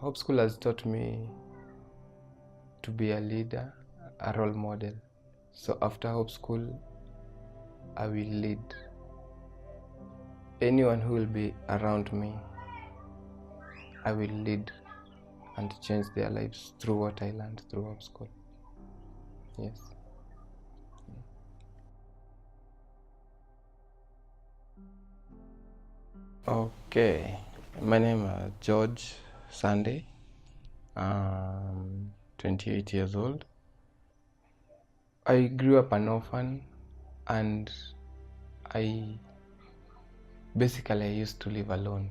Hope School has taught me to be a leader, a role model. So after Hope School, I will lead anyone who will be around me. I will lead and change their lives through what I learned through Hope School. Yes. Okay, my name is George Sunday. I'm 28 years old. I grew up an orphan, and I used to live alone.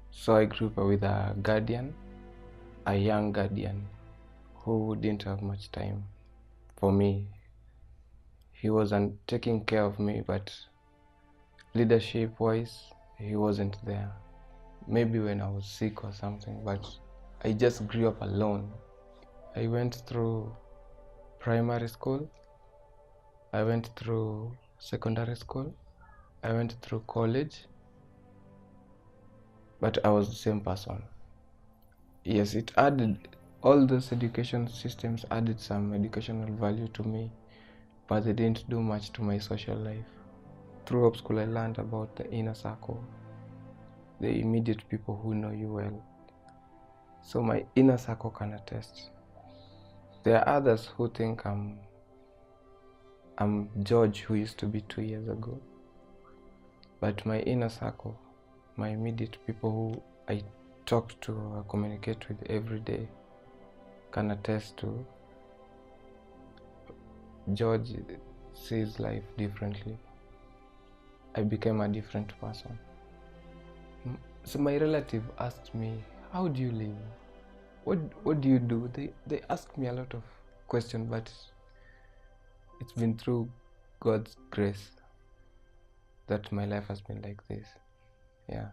So I grew up with a guardian, a young guardian who didn't have much time for me. He wasn't taking care of me, but leadership wise, he wasn't there. Maybe when I was sick or something, but I just grew up alone. I went through primary school, I went through secondary school, I went through college, but I was the same person. Yes, it added, all those education systems added some educational value to me, but they didn't do much to my social life. Through Hope School, I learned about the inner circle, the immediate people who know you well. So my inner circle can attest. There are others who think I'm George who used to be 2 years ago. But my inner circle, my immediate people who I talk to or communicate with every day can attest to George sees life differently. I became a different person. So my relative asked me, how do you live? What do you do? They ask me a lot of questions, but it's been through God's grace that my life has been like this. Yeah.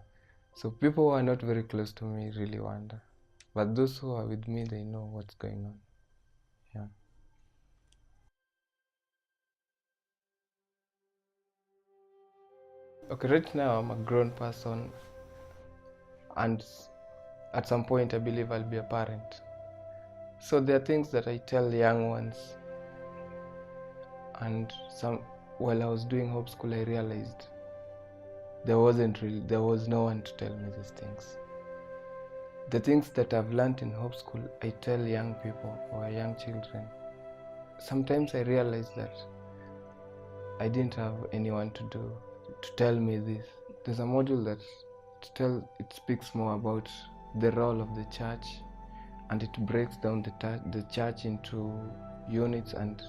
So people who are not very close to me really wonder. But those who are with me, they know what's going on. Yeah. Okay, right now I'm a grown person, and at some point I believe I'll be a parent. So there are things that I tell young ones, and while I was doing Hope School, I realized there was no one to tell me these things. The things that I've learned in Hope School, I tell young people or young children. Sometimes I realize that I didn't have anyone to tell me this. There's a module that it speaks more about the role of the church, and it breaks down the church into units, and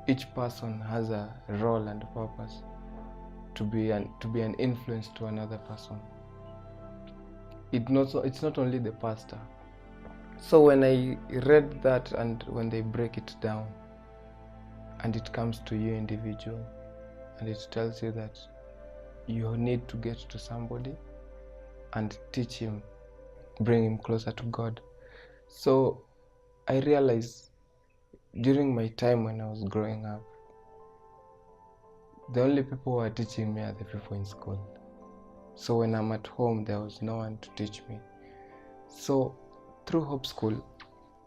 each person has a role and purpose to be an influence to another person. It's not only the pastor. So when I read that, and when they break it down, and it comes to you individual, and it tells you that you need to get to somebody and teach him, bring him closer to God. So I realized during my time when I was growing up, the only people who are teaching me are the people in school. So when I'm at home, there was no one to teach me. So through Hope School,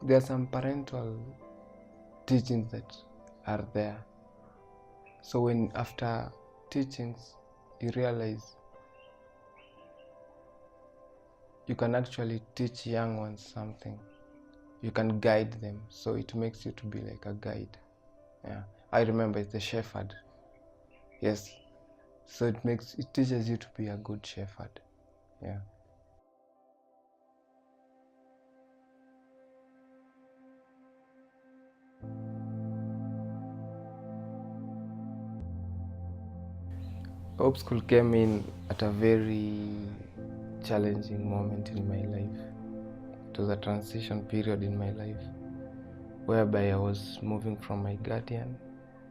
there are some parental teachings that are there. So when after teachings, you realize you can actually teach young ones something. You can guide them, so it makes you to be like a guide. Yeah, I remember it's the shepherd. Yes, so it teaches you to be a good shepherd. Yeah. Hope School came in at a very challenging moment in my life. It was a transition period in my life, whereby I was moving from my guardian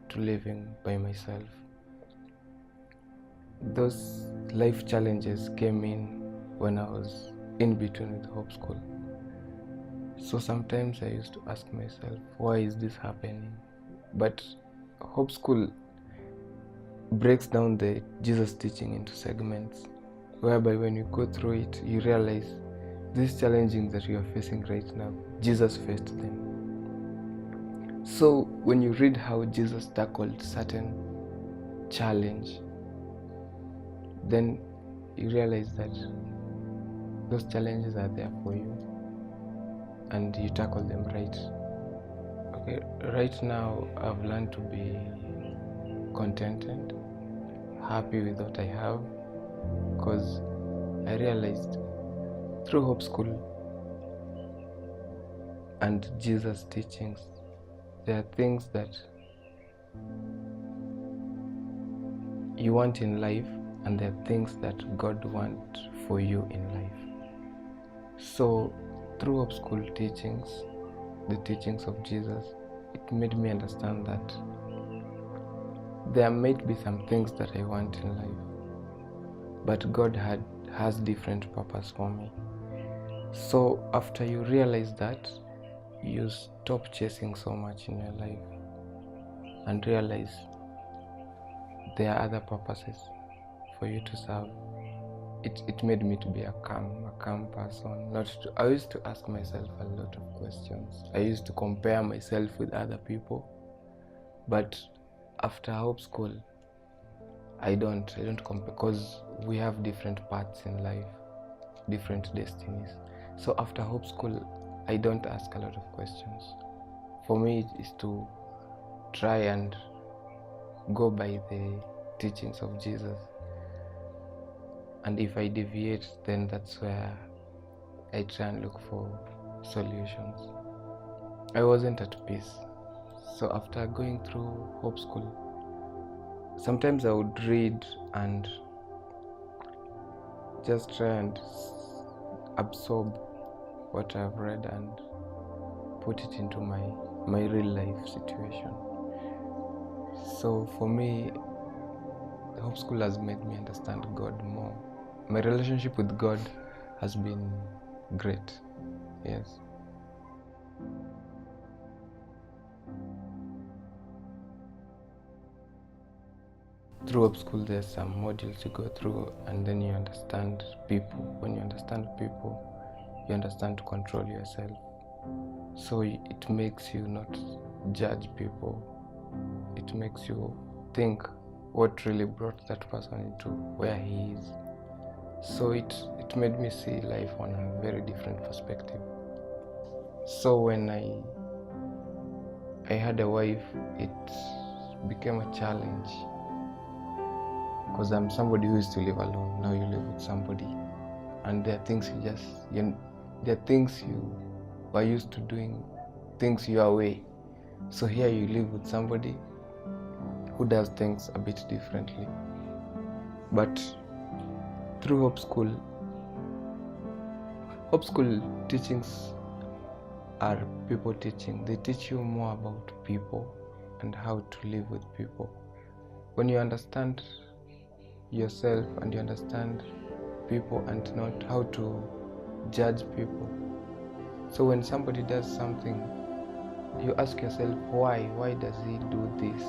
to living by myself. Those life challenges came in when I was in between with Hope School. So sometimes I used to ask myself, why is this happening? But Hope School breaks down the Jesus teaching into segments, whereby when you go through it, you realize these challenges that you are facing right now, Jesus faced them. So when you read how Jesus tackled certain challenge, then you realize that those challenges are there for you and you tackle them right. Okay, right now I've learned to be contented, happy with what I have, because I realized through Hope School and Jesus' teachings, there are things that you want in life and there are things that God wants for you in life. So through Hope School teachings, the teachings of Jesus, it made me understand that there might be some things that I want in life, but God has different purpose for me. So after you realize that, you stop chasing so much in your life and realize there are other purposes for you to serve. It made me to be a calm person. I used to ask myself a lot of questions. I used to compare myself with other people, but after Hope School, I don't compare, because we have different paths in life, different destinies. So after Hope School, I don't ask a lot of questions. For me, it is to try and go by the teachings of Jesus. And if I deviate, then that's where I try and look for solutions. I wasn't at peace. So after going through Hope School, sometimes I would read and just try and absorb what I've read and put it into my real life situation. So for me, the Hope School has made me understand God more. My relationship with God has been great. Yes. Through Hope School, there's some modules you go through, and then you understand people. When you understand people, you understand to control yourself. So it makes you not judge people. It makes you think what really brought that person into where he is. So it made me see life on a very different perspective. So when I had a wife, it became a challenge, because I'm somebody who used to live alone. Now you live with somebody, and there are things there are things you were used to doing things your way. So here you live with somebody who does things a bit differently. But through Hope School teachings are people teaching. They teach you more about people and how to live with people. When you understand yourself and you understand people and not how to judge people. So when somebody does something, you ask yourself, why does he do this?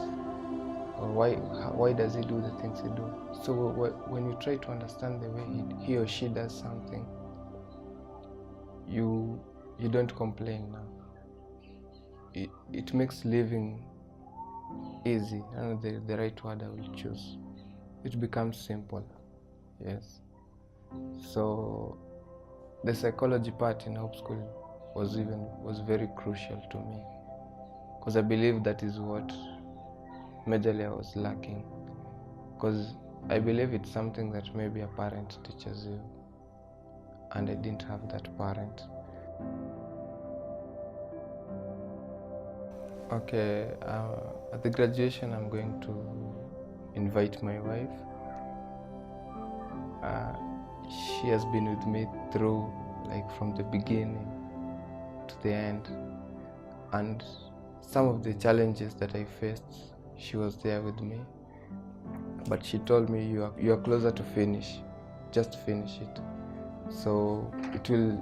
Or why does he do the things he do? So when you try to understand the way he or she does something, you don't complain now. It makes living easy. I don't know the right word I will choose. It becomes simple. Yes. So the psychology part in Hope School was very crucial to me, because I believe that is what majorly I was lacking, because I believe it's something that maybe a parent teaches you, and I didn't have that parent. Okay, at the graduation I'm going to invite my wife. She has been with me through, like, from the beginning to the end, and some of the challenges that I faced, she was there with me. But she told me, you are closer to finish, just finish it. So it will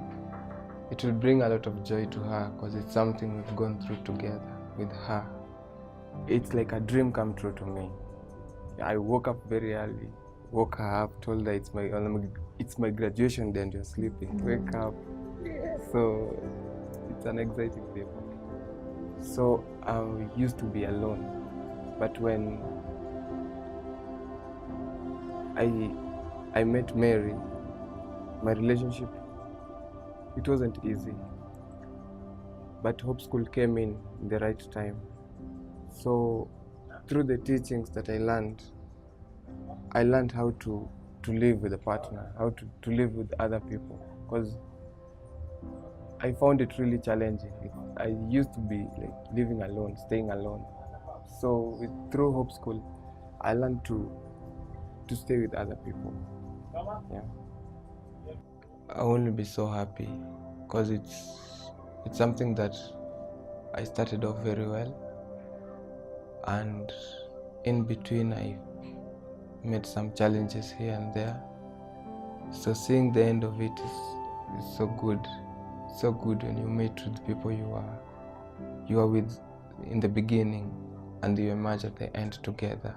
bring a lot of joy to her, because it's something we've gone through together with her. It's like a dream come true to me. I woke up very early woke her up, told her it's my graduation day and you're sleeping. Wake up. So it's an exciting day for me. So I used to be alone, but when I met Mary, my relationship, it wasn't easy. But Hope School came in the right time. So through the teachings that I learned how to live with a partner, how to live with other people, because I found it really challenging. I used to be like living alone, staying alone. So through Hope School, I learned to stay with other people. Yeah. I will be so happy because it's something that I started off very well, and in between I met some challenges here and there. So seeing the end of it is so good. So good when you meet with people you are with in the beginning and you emerge at the end together.